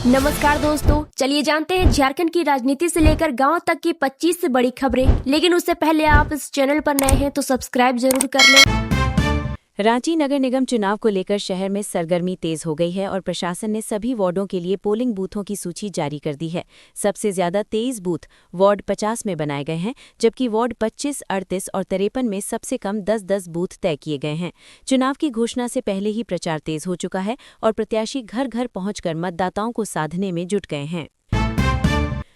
नमस्कार दोस्तों, चलिए जानते हैं झारखंड की राजनीति से लेकर गांव तक की 25 से बड़ी खबरें। लेकिन उससे पहले आप इस चैनल पर नए हैं तो सब्सक्राइब जरूर कर लें। रांची नगर निगम चुनाव को लेकर शहर में सरगर्मी तेज हो गई है और प्रशासन ने सभी वार्डों के लिए पोलिंग बूथों की सूची जारी कर दी है। सबसे ज्यादा 23 बूथ वार्ड 50 में बनाए गए हैं, जबकि वार्ड 25, 38 और 53 में सबसे कम 10-10 बूथ तय किए गए हैं। चुनाव की घोषणा से पहले ही प्रचार तेज हो चुका है और प्रत्याशी घर घर पहुंचकर मतदाताओं को साधने में जुट गए हैं।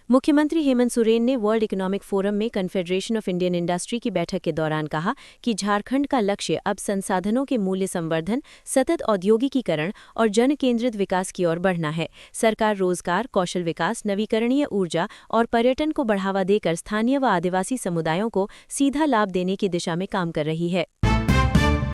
मुख्यमंत्री हेमंत सोरेन ने वर्ल्ड इकोनॉमिक फोरम में कन्फेडरेशन ऑफ इंडियन इंडस्ट्री की बैठक के दौरान कहा कि झारखंड का लक्ष्य अब संसाधनों के मूल्य संवर्धन, सतत औद्योगिकीकरण और जन केंद्रित विकास की ओर बढ़ना है। सरकार रोजगार, कौशल विकास, नवीकरणीय ऊर्जा और पर्यटन को बढ़ावा देकर स्थानीय व आदिवासी समुदायों को सीधा लाभ देने की दिशा में काम कर रही है।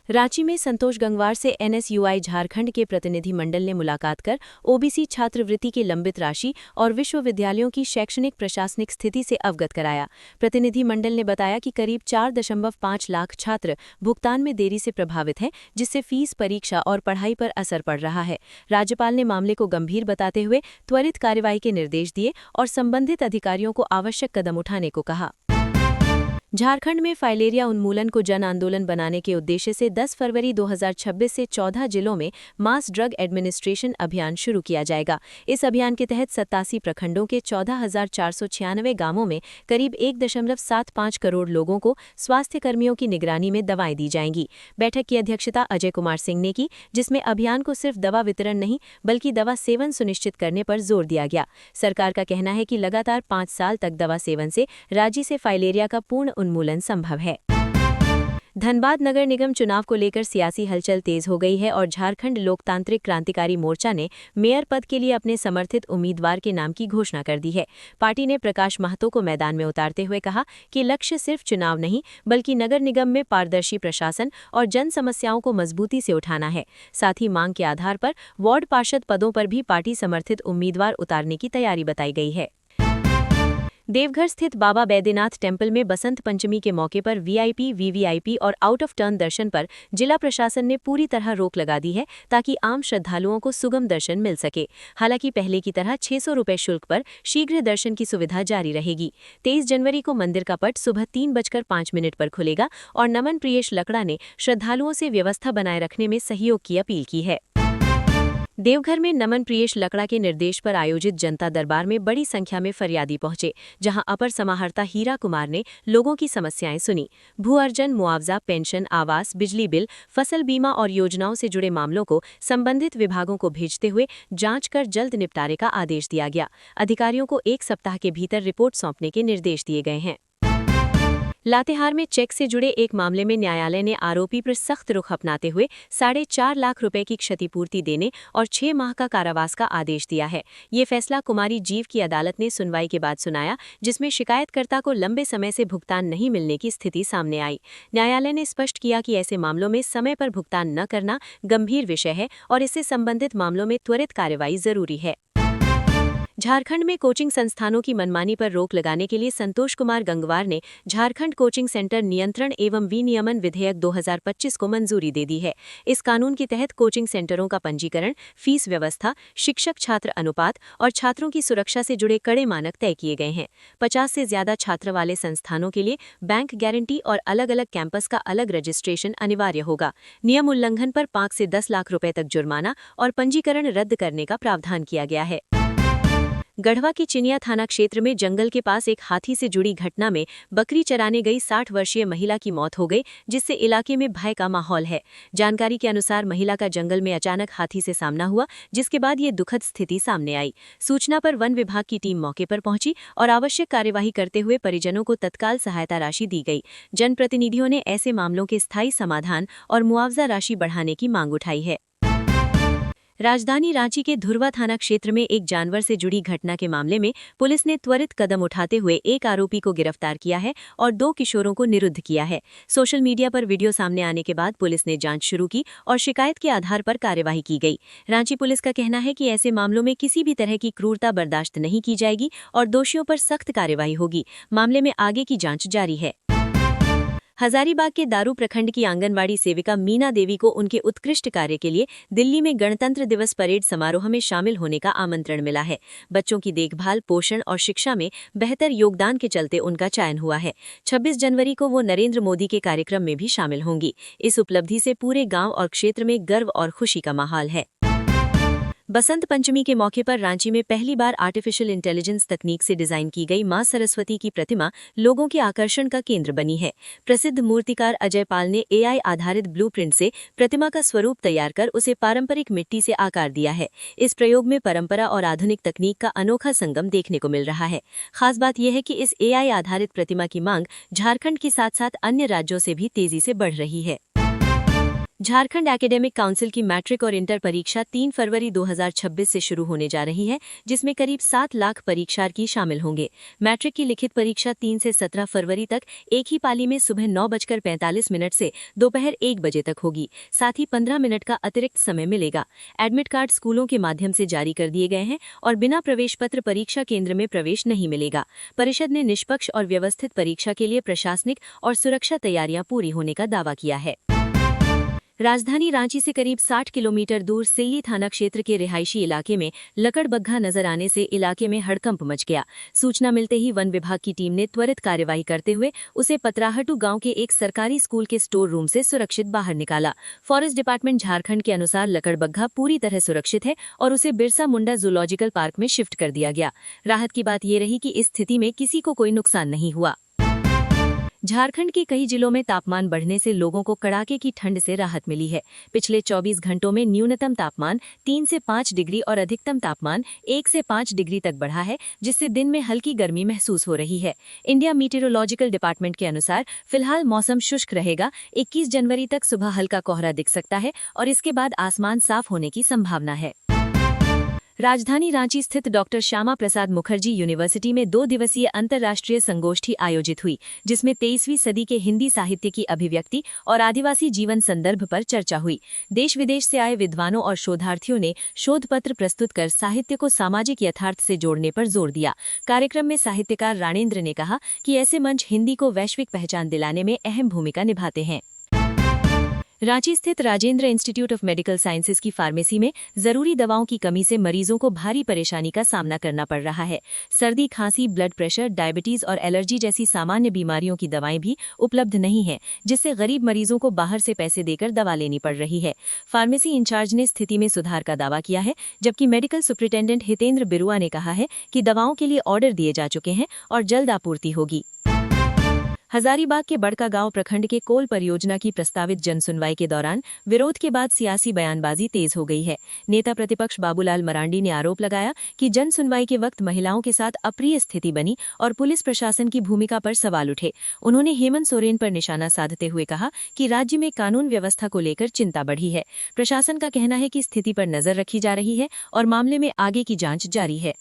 रांची में संतोष गंगवार से एनएसयूआई झारखंड के प्रतिनिधि मंडल ने मुलाकात कर ओबीसी छात्रवृत्ति की लंबित राशि और विश्वविद्यालयों की शैक्षणिक प्रशासनिक स्थिति से अवगत कराया। प्रतिनिधि मंडल ने बताया कि करीब 4.5 लाख छात्र भुगतान में देरी से प्रभावित हैं, जिससे फीस, परीक्षा और पढ़ाई पर असर पड़ रहा है। राज्यपाल ने मामले को गंभीर बताते हुए त्वरित कार्रवाई के निर्देश दिए और संबंधित अधिकारियों को आवश्यक कदम उठाने को कहा। झारखंड में फाइलेरिया उन्मूलन को जन आंदोलन बनाने के उद्देश्य से 10 फरवरी 2026 से 14 जिलों में मास ड्रग एडमिनिस्ट्रेशन अभियान शुरू किया जाएगा। इस अभियान के तहत 87 प्रखंडों के 14,496 गांवों में करीब 1.75 करोड़ लोगों को स्वास्थ्य कर्मियों की निगरानी में दवाएं दी जाएंगी। बैठक की अध्यक्षता अजय कुमार सिंह ने की, जिसमें अभियान को सिर्फ दवा वितरण नहीं बल्कि दवा सेवन सुनिश्चित करने पर जोर दिया गया। सरकार का कहना है कि लगातार 5 साल तक दवा सेवन से राज्य से फाइलेरिया का पूर्ण उन्मूलन संभव है। धनबाद नगर निगम चुनाव को लेकर सियासी हलचल तेज हो गई है और झारखंड लोकतांत्रिक क्रांतिकारी मोर्चा ने मेयर पद के लिए अपने समर्थित उम्मीदवार के नाम की घोषणा कर दी है। पार्टी ने प्रकाश महतो को मैदान में उतारते हुए कहा कि लक्ष्य सिर्फ चुनाव नहीं बल्कि नगर निगम में पारदर्शी प्रशासन और जन समस्याओं को मजबूती से उठाना है। साथ ही मांग के आधार पर वार्ड पार्षद पदों पर भी पार्टी समर्थित उम्मीदवार उतारने की तैयारी बताई गई है। देवघर स्थित बाबा बैद्यनाथ टेम्पल में बसंत पंचमी के मौके पर वीआईपी, वीवीआईपी और आउट ऑफ टर्न दर्शन पर जिला प्रशासन ने पूरी तरह रोक लगा दी है ताकि आम श्रद्धालुओं को सुगम दर्शन मिल सके। हालांकि पहले की तरह 600 रुपये शुल्क पर शीघ्र दर्शन की सुविधा जारी रहेगी। 23 जनवरी को मंदिर का पट सुबह 3:05 पर खुलेगा और नमन प्रियेश लकड़ा ने श्रद्धालुओं से व्यवस्था बनाए रखने में सहयोग की अपील की है। देवघर में नमन प्रियेश लकड़ा के निर्देश पर आयोजित जनता दरबार में बड़ी संख्या में फरियादी पहुंचे, जहां अपर समाहर्ता हीरा कुमार ने लोगों की समस्याएं सुनी। भू अर्जन, मुआवजा, पेंशन, आवास, बिजली बिल, फसल बीमा और योजनाओं से जुड़े मामलों को संबंधित विभागों को भेजते हुए जांच कर जल्द निपटारे का आदेश दिया गया। अधिकारियों को 1 सप्ताह के भीतर रिपोर्ट सौंपने के निर्देश दिए गए हैं। लातेहार में चेक से जुड़े एक मामले में न्यायालय ने आरोपी पर सख्त रुख अपनाते हुए 4.5 लाख रुपए की क्षतिपूर्ति देने और 6 माह का कारावास का आदेश दिया है। ये फैसला कुमारी जीव की अदालत ने सुनवाई के बाद सुनाया, जिसमें शिकायतकर्ता को लंबे समय से भुगतान नहीं मिलने की स्थिति सामने आई। न्यायालय ने स्पष्ट किया कि ऐसे मामलों में समय पर भुगतान न करना गंभीर विषय है और इससे संबंधित मामलों में त्वरित कार्रवाई जरूरी है। झारखंड में कोचिंग संस्थानों की मनमानी पर रोक लगाने के लिए संतोष कुमार गंगवार ने झारखंड कोचिंग सेंटर नियंत्रण एवं विनियमन विधेयक 2025 को मंजूरी दे दी है। इस कानून के तहत कोचिंग सेंटरों का पंजीकरण, फीस व्यवस्था, शिक्षक छात्र अनुपात और छात्रों की सुरक्षा से जुड़े कड़े मानक तय किए गए हैं। 50 से ज्यादा छात्र वाले संस्थानों के लिए बैंक गारंटी और अलग अलग कैंपस का अलग रजिस्ट्रेशन अनिवार्य होगा। नियम उल्लंघन पर 5 से 10 लाख रुपए तक जुर्माना और पंजीकरण रद्द करने का प्रावधान किया गया है। गढ़वा के चिनिया थाना क्षेत्र में जंगल के पास एक हाथी से जुड़ी घटना में बकरी चराने गई 60 वर्षीय महिला की मौत हो गई, जिससे इलाके में भय का माहौल है। जानकारी के अनुसार महिला का जंगल में अचानक हाथी से सामना हुआ, जिसके बाद ये दुखद स्थिति सामने आई। सूचना पर वन विभाग की टीम मौके पर पहुंची और आवश्यक कार्यवाही करते हुए परिजनों को तत्काल सहायता राशि दी गई। जनप्रतिनिधियों ने ऐसे मामलों के स्थायी समाधान और मुआवजा राशि बढ़ाने की मांग उठाई है। राजधानी रांची के धुरवा थाना क्षेत्र में एक जानवर से जुड़ी घटना के मामले में पुलिस ने त्वरित कदम उठाते हुए एक आरोपी को गिरफ्तार किया है और 2 किशोरों को निरुद्ध किया है। सोशल मीडिया पर वीडियो सामने आने के बाद पुलिस ने जांच शुरू की और शिकायत के आधार पर कार्यवाही की गई। रांची पुलिस का कहना है कि ऐसे मामलों में किसी भी तरह की क्रूरता बर्दाश्त नहीं की जाएगी और दोषियों पर सख्त कार्यवाही होगी। मामले में आगे की जांच जारी है। हजारीबाग के दारू प्रखंड की आंगनवाड़ी सेविका मीना देवी को उनके उत्कृष्ट कार्य के लिए दिल्ली में गणतंत्र दिवस परेड समारोह में शामिल होने का आमंत्रण मिला है। बच्चों की देखभाल, पोषण और शिक्षा में बेहतर योगदान के चलते उनका चयन हुआ है। 26 जनवरी को वो नरेंद्र मोदी के कार्यक्रम में भी शामिल होंगी। इस उपलब्धि से पूरे गांव और क्षेत्र में गर्व और खुशी का माहौल है। बसंत पंचमी के मौके पर रांची में पहली बार आर्टिफिशियल इंटेलिजेंस तकनीक से डिजाइन की गई मां सरस्वती की प्रतिमा लोगों के आकर्षण का केंद्र बनी है। प्रसिद्ध मूर्तिकार अजय पाल ने एआई आधारित ब्लूप्रिंट से प्रतिमा का स्वरूप तैयार कर उसे पारंपरिक मिट्टी से आकार दिया है। इस प्रयोग में परंपरा और आधुनिक तकनीक का अनोखा संगम देखने को मिल रहा है। खास बात यह है कि इस एआई आधारित प्रतिमा की मांग झारखंड के साथ साथ अन्य राज्यों से भी तेजी से बढ़ रही है। झारखंड एकेडमिक काउंसिल की मैट्रिक और इंटर परीक्षा 3 फरवरी 2026 से शुरू होने जा रही है, जिसमें करीब 7 लाख परीक्षार्थी शामिल होंगे। मैट्रिक की लिखित परीक्षा 3 से 17 फरवरी तक एक ही पाली में सुबह 9:45 से दोपहर 1 बजे तक होगी। साथ ही 15 मिनट का अतिरिक्त समय मिलेगा। एडमिट कार्ड स्कूलों के माध्यम से जारी कर दिए गए हैं और बिना प्रवेश पत्र परीक्षा केंद्र में प्रवेश नहीं मिलेगा। परिषद ने निष्पक्ष और व्यवस्थित परीक्षा के लिए प्रशासनिक और सुरक्षा तैयारियां पूरी होने का दावा किया है। राजधानी रांची से करीब 60 किलोमीटर दूर सिल्ली थाना क्षेत्र के रिहायशी इलाके में लकड़बग्घा नजर आने से इलाके में हड़कंप मच गया। सूचना मिलते ही वन विभाग की टीम ने त्वरित कार्यवाही करते हुए उसे पतराहटू गांव के एक सरकारी स्कूल के स्टोर रूम से सुरक्षित बाहर निकाला। फॉरेस्ट डिपार्टमेंट झारखंड के अनुसार लकड़बग्घा पूरी तरह सुरक्षित है और उसे बिरसा मुंडा जूलॉजिकल पार्क में शिफ्ट कर दिया गया। राहत की बात यह रही कि इस स्थिति में किसी को कोई नुकसान नहीं हुआ। झारखंड के कई जिलों में तापमान बढ़ने से लोगों को कड़ाके की ठंड से राहत मिली है। पिछले 24 घंटों में न्यूनतम तापमान 3 से 5 डिग्री और अधिकतम तापमान 1 से 5 डिग्री तक बढ़ा है, जिससे दिन में हल्की गर्मी महसूस हो रही है। इंडिया मीटेरोलॉजिकल डिपार्टमेंट के अनुसार फिलहाल मौसम शुष्क रहेगा। 21 जनवरी तक सुबह हल्का कोहरा दिख सकता है और इसके बाद आसमान साफ होने की संभावना है। राजधानी रांची स्थित डॉक्टर श्यामा प्रसाद मुखर्जी यूनिवर्सिटी में 2 दिवसीय अंतर्राष्ट्रीय संगोष्ठी आयोजित हुई, जिसमें 23वीं सदी के हिंदी साहित्य की अभिव्यक्ति और आदिवासी जीवन संदर्भ पर चर्चा हुई। देश विदेश से आए विद्वानों और शोधार्थियों ने शोध पत्र प्रस्तुत कर साहित्य को सामाजिक यथार्थ से जोड़ने पर जोर दिया। कार्यक्रम में साहित्यकार राणेंद्र ने कहा कि ऐसे मंच हिंदी को वैश्विक पहचान दिलाने में अहम भूमिका निभाते हैं। रांची स्थित Rajendra institute of medical sciences की फार्मेसी में जरूरी दवाओं की कमी से मरीजों को भारी परेशानी का सामना करना पड़ रहा है। सर्दी, खांसी, ब्लड प्रेशर, डायबिटीज और एलर्जी जैसी सामान्य बीमारियों की दवाएं भी उपलब्ध नहीं हैं, जिससे गरीब मरीजों को बाहर से पैसे देकर दवा लेनी पड़ रही है। फार्मेसी इंचार्ज ने स्थिति में सुधार का दावा किया है, जबकि मेडिकल सुप्रिंटेंडेंट हितेंद्र बिरुआ ने कहा है कि दवाओं के लिए ऑर्डर दिए जा चुके हैं और जल्द आपूर्ति होगी। हजारीबाग के बड़का गांव प्रखंड के कोल परियोजना की प्रस्तावित जनसुनवाई के दौरान विरोध के बाद सियासी बयानबाजी तेज हो गई है। नेता प्रतिपक्ष बाबूलाल मरांडी ने आरोप लगाया कि जनसुनवाई के वक्त महिलाओं के साथ अप्रिय स्थिति बनी और पुलिस प्रशासन की भूमिका पर सवाल उठे। उन्होंने हेमंत सोरेन पर निशाना साधते हुए कहा कि राज्य में कानून व्यवस्था को लेकर चिंता बढ़ी है। प्रशासन का कहना है कि स्थिति पर नजर रखी जा रही है और मामले में आगे की जांच जारी है।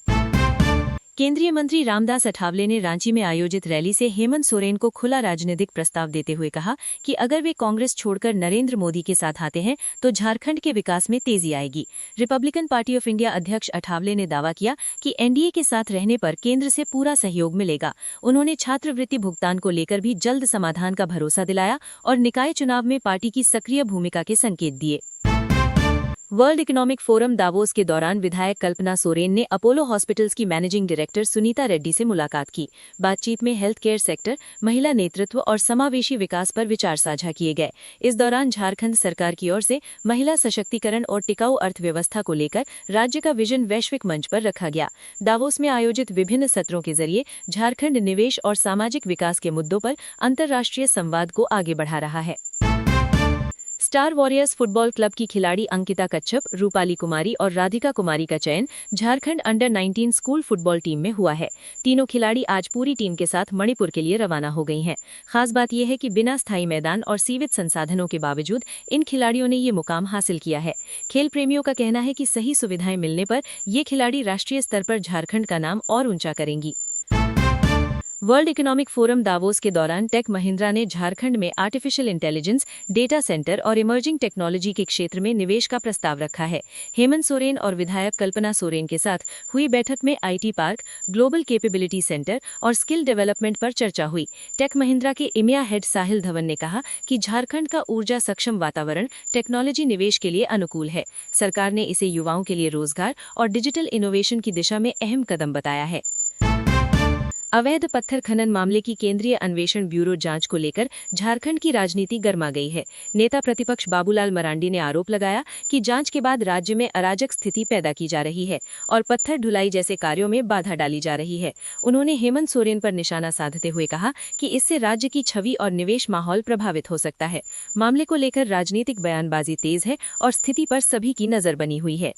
केंद्रीय मंत्री रामदास अठावले ने रांची में आयोजित रैली से हेमंत सोरेन को खुला राजनीतिक प्रस्ताव देते हुए कहा कि अगर वे कांग्रेस छोड़कर नरेंद्र मोदी के साथ आते हैं तो झारखंड के विकास में तेजी आएगी। रिपब्लिकन पार्टी ऑफ इंडिया अध्यक्ष अठावले ने दावा किया कि एनडीए के साथ रहने पर केंद्र से पूरा सहयोग मिलेगा। उन्होंने छात्रवृत्ति भुगतान को लेकर भी जल्द समाधान का भरोसा दिलाया और निकाय चुनाव में पार्टी की सक्रिय भूमिका के संकेत दिए। वर्ल्ड इकोनॉमिक फोरम दावोस के दौरान विधायक कल्पना सोरेन ने अपोलो हॉस्पिटल्स की मैनेजिंग डायरेक्टर सुनीता रेड्डी से मुलाकात की। बातचीत में हेल्थ केयर सेक्टर, महिला नेतृत्व और समावेशी विकास पर विचार साझा किए गए। इस दौरान झारखंड सरकार की ओर से महिला सशक्तिकरण और टिकाऊ अर्थव्यवस्था को लेकर राज्य का विजन वैश्विक मंच पर रखा गया। दावोस में आयोजित विभिन्न सत्रों के जरिए झारखंड निवेश और सामाजिक विकास के मुद्दों पर अंतर्राष्ट्रीय संवाद को आगे बढ़ा रहा है। स्टार वॉरियर्स फुटबॉल क्लब की खिलाड़ी अंकिता कच्छप, रूपाली कुमारी और राधिका कुमारी का चयन Jharkhand under 19 school football team में हुआ है। तीनों खिलाड़ी आज पूरी टीम के साथ मणिपुर के लिए रवाना हो गई हैं। खास बात यह है कि बिना स्थायी मैदान और सीमित संसाधनों के बावजूद इन खिलाड़ियों ने ये मुकाम हासिल किया है। खेल प्रेमियों का कहना है कि सही सुविधाएं मिलने पर ये खिलाड़ी राष्ट्रीय स्तर पर झारखंड का नाम और ऊंचा करेंगी। वर्ल्ड इकोनॉमिक फोरम दावोस के दौरान टेक महिंद्रा ने झारखंड में आर्टिफिशियल इंटेलिजेंस, डेटा सेंटर और इमर्जिंग टेक्नोलॉजी के क्षेत्र में निवेश का प्रस्ताव रखा है। हेमंत सोरेन और विधायक कल्पना सोरेन के साथ हुई बैठक में IT park, global capability centre और स्किल डेवलपमेंट पर चर्चा हुई। टेक महिंद्रा के इमिया हेड साहिल धवन ने कहा कि झारखंड का ऊर्जा सक्षम वातावरण टेक्नोलॉजी निवेश के लिए अनुकूल है। सरकार ने इसे युवाओं के लिए रोजगार और डिजिटल इनोवेशन की दिशा में अहम कदम बताया है। अवैध पत्थर खनन मामले की केंद्रीय अन्वेषण ब्यूरो जांच को लेकर झारखंड की राजनीति गर्मा गई है। नेता प्रतिपक्ष बाबूलाल मरांडी ने आरोप लगाया कि जांच के बाद राज्य में अराजक स्थिति पैदा की जा रही है और पत्थर ढुलाई जैसे कार्यों में बाधा डाली जा रही है। उन्होंने हेमंत सोरेन पर निशाना साधते हुए कहा कि इससे राज्य की छवि और निवेश माहौल प्रभावित हो सकता है। मामले को लेकर राजनीतिक बयानबाजी तेज है और स्थिति पर सभी की नजर बनी हुई है।